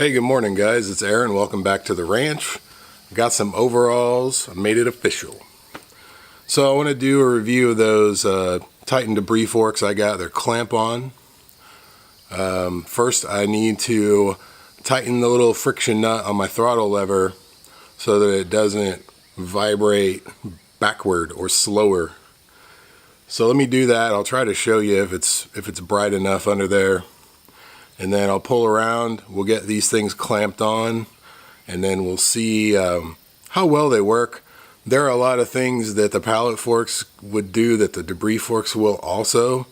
Hey, good morning guys, it's Aaron. Welcome back to the ranch. Got some overalls, I made it official. So I want to do a review of those Titan debris forks I got. They're clamp on. First I need to tighten the little friction nut on my throttle lever so that it doesn't vibrate backward or slower. So let me do that. I'll try to show you if it's bright enough under there. And then I'll pull around, we'll get these things clamped on, and then we'll see how well they work. There are a lot of things that the pallet forks would do that the debris forks will also,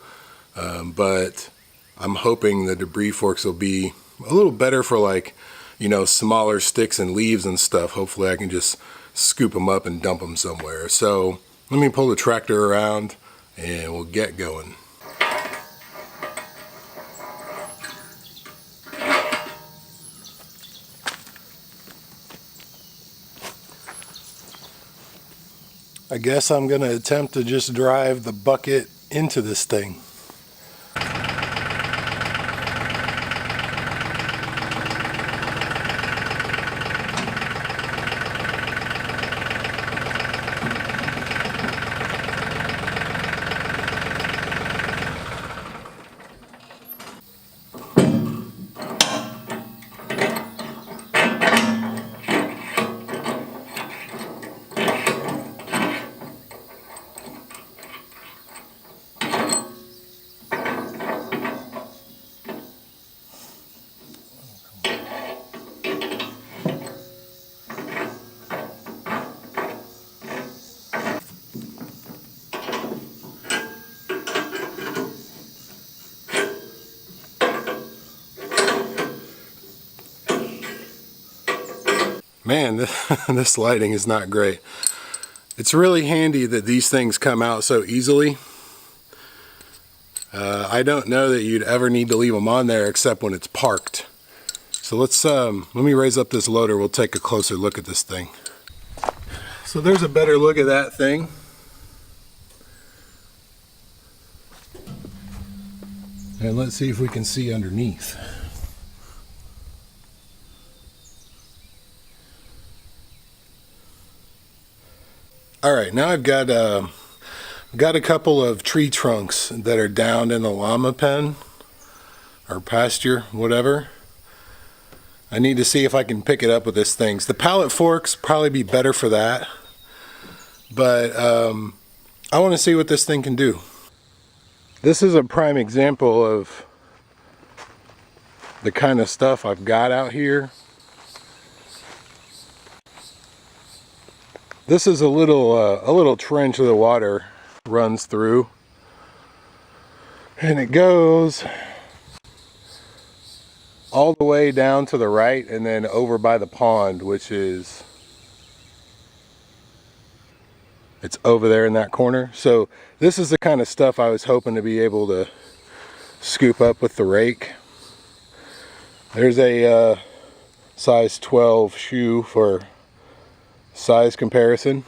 but I'm hoping the debris forks will be a little better for, like, you know, smaller sticks and leaves and stuff. Hopefully I can just scoop them up and dump them somewhere. So let me pull the tractor around and we'll get going. I guess I'm going to attempt to just drive the bucket into this thing. Man, this lighting is not great. It's really handy that these things come out so easily. I don't know that you'd ever need to leave them on there except when it's parked. So let me raise up this loader. We'll take a closer look at this thing. So there's a better look at that thing. And let's see if we can see underneath. Alright, now I've got a couple of tree trunks that are down in the llama pen or pasture, whatever. I need to see if I can pick it up with this thing. The pallet forks probably be better for that, but I want to see what this thing can do. This is a prime example of the kind of stuff I've got out here. This is a little trench that the water runs through, and it goes all the way down to the right and then over by the pond, which is, it's over there in that corner. So this is the kind of stuff I was hoping to be able to scoop up with the rake. There's a size 12 shoe for size comparison.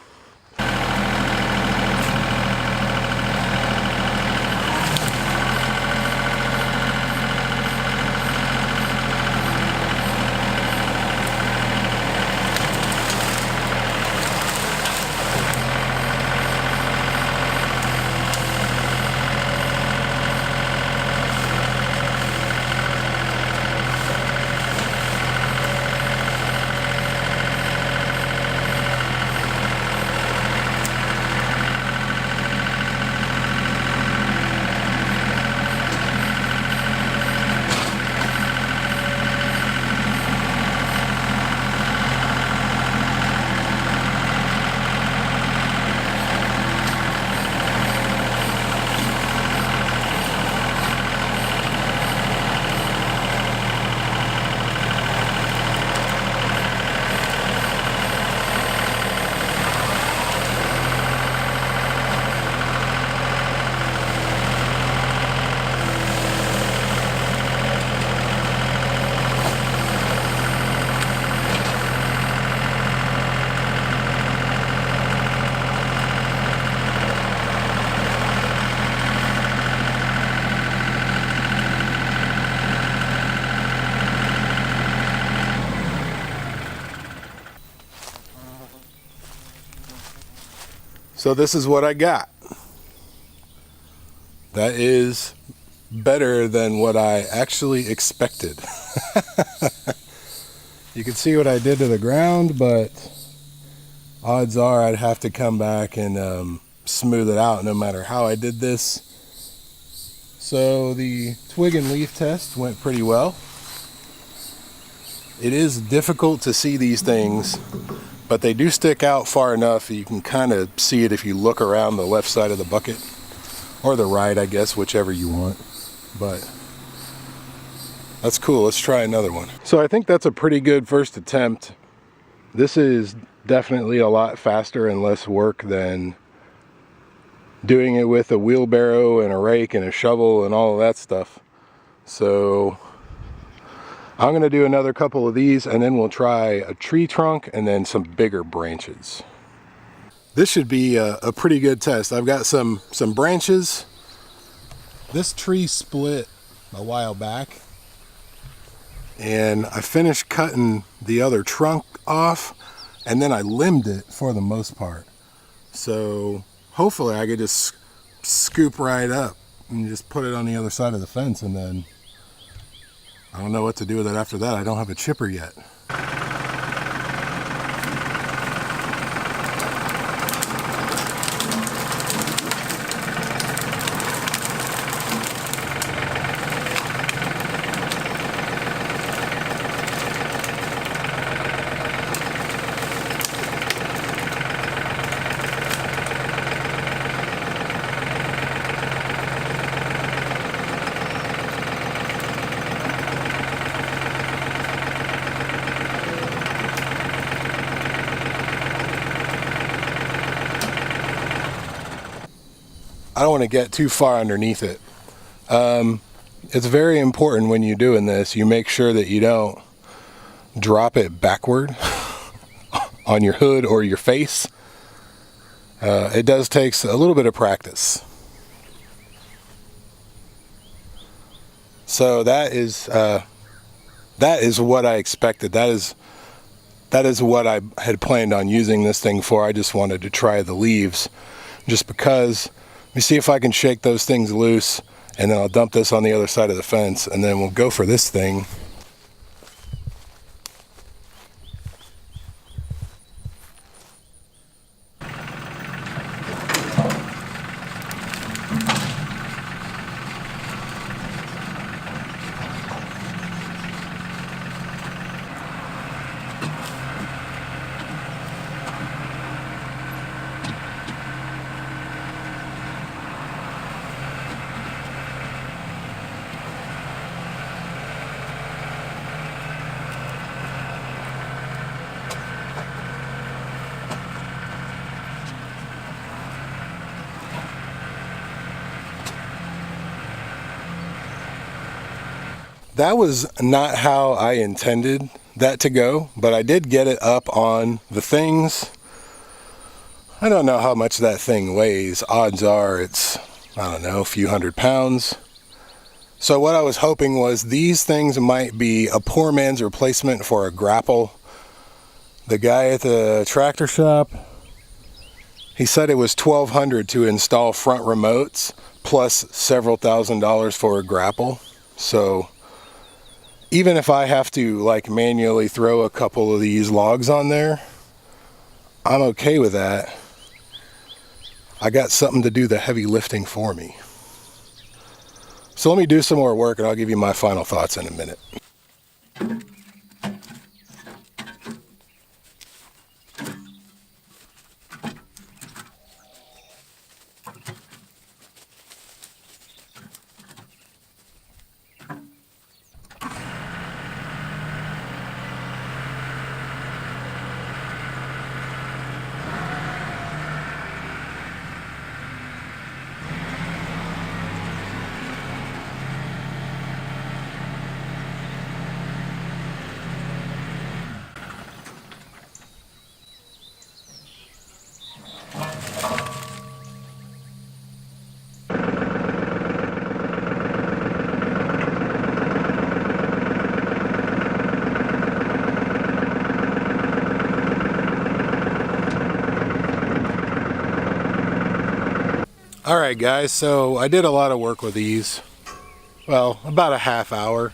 So this is what I got. That is better than what I actually expected. You can see what I did to the ground, but odds are I'd have to come back and smooth it out no matter how I did this. So the twig and leaf test went pretty well. It is difficult to see these things, but they do stick out far enough that you can kind of see it if you look around the left side of the bucket, or the right, I guess, whichever you want. But that's cool. Let's try another one. So I think that's a pretty good first attempt. This is definitely a lot faster and less work than doing it with a wheelbarrow and a rake and a shovel and all of that stuff. So I'm going to do another couple of these, and then we'll try a tree trunk and then some bigger branches. This should be a pretty good test. I've got some branches. This tree split a while back, and I finished cutting the other trunk off, and then I limbed it for the most part. So hopefully I could just scoop right up and just put it on the other side of the fence, and then I don't know what to do with it after that. I don't have a chipper yet. I don't want to get too far underneath it. It's very important when you're doing this, you make sure that you don't drop it backward on your hood or your face. It does take a little bit of practice. So that is what I expected. That is what I had planned on using this thing for. I just wanted to try the leaves just because. Let me see if I can shake those things loose, and then I'll dump this on the other side of the fence, and then we'll go for this thing. That was not how I intended that to go, but I did get it up on the things. I don't know how much that thing weighs. Odds are it's, I don't know, a few hundred pounds. So what I was hoping was these things might be a poor man's replacement for a grapple. The guy at the tractor shop, he said it was $1,200 to install front remotes plus several $1,000s for a grapple. So even if I have to like manually throw a couple of these logs on there, I'm okay with that. I got something to do the heavy lifting for me. So let me do some more work and I'll give you my final thoughts in a minute. Alright guys, so I did a lot of work with these. Well, about a half hour.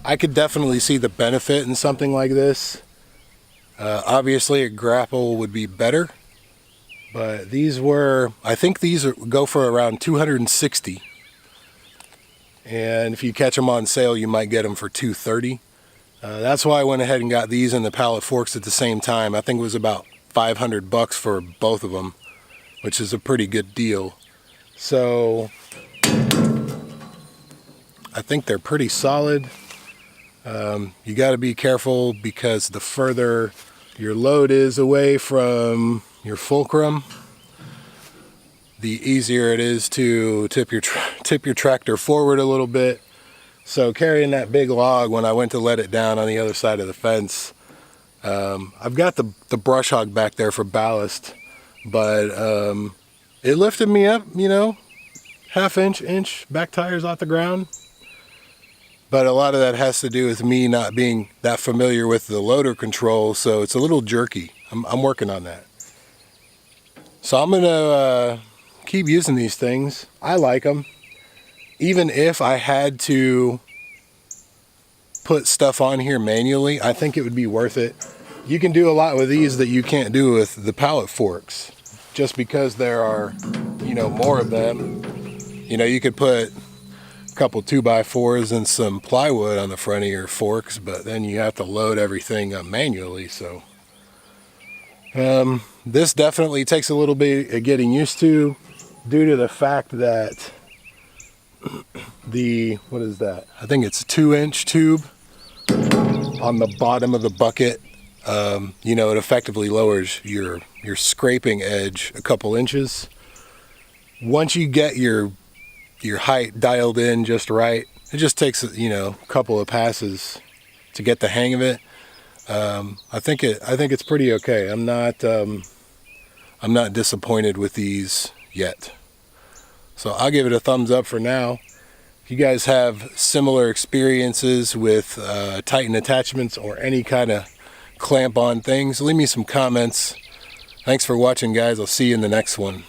I could definitely see the benefit in something like this. Obviously a grapple would be better, but these were, I think these go for around 260. And if you catch them on sale, you might get them for 230. That's why I went ahead and got these and the pallet forks at the same time. I think it was about 500 bucks for both of them, which is a pretty good deal. So I think they're pretty solid. You got to be careful because the further your load is away from your fulcrum, the easier it is to tip your tractor forward a little bit. So carrying that big log, when I went to let it down on the other side of the fence, I've got the brush hog back there for ballast, but it lifted me up, you know, half inch back tires off the ground. But a lot of that has to do with me not being that familiar with the loader control, so it's a little jerky. I'm working on that. So I'm gonna keep using these things. I like them. Even if I had to put stuff on here manually, I think it would be worth it. You can do a lot with these that you can't do with the pallet forks, just because there are, you know, more of them. You know, you could put a couple 2x4s and some plywood on the front of your forks, but then you have to load everything manually. So this definitely takes a little bit of getting used to, due to the fact that what is that? I think it's a 2-inch tube on the bottom of the bucket. You know, it effectively lowers your scraping edge a couple inches. Once you get your height dialed in just right, it just takes, you know, a couple of passes to get the hang of it. I think it's pretty okay. I'm not disappointed with these yet. So I'll give it a thumbs up for now. If you guys have similar experiences with Titan attachments or any kind of clamp on things, leave me some comments. Thanks for watching, guys. I'll see you in the next one.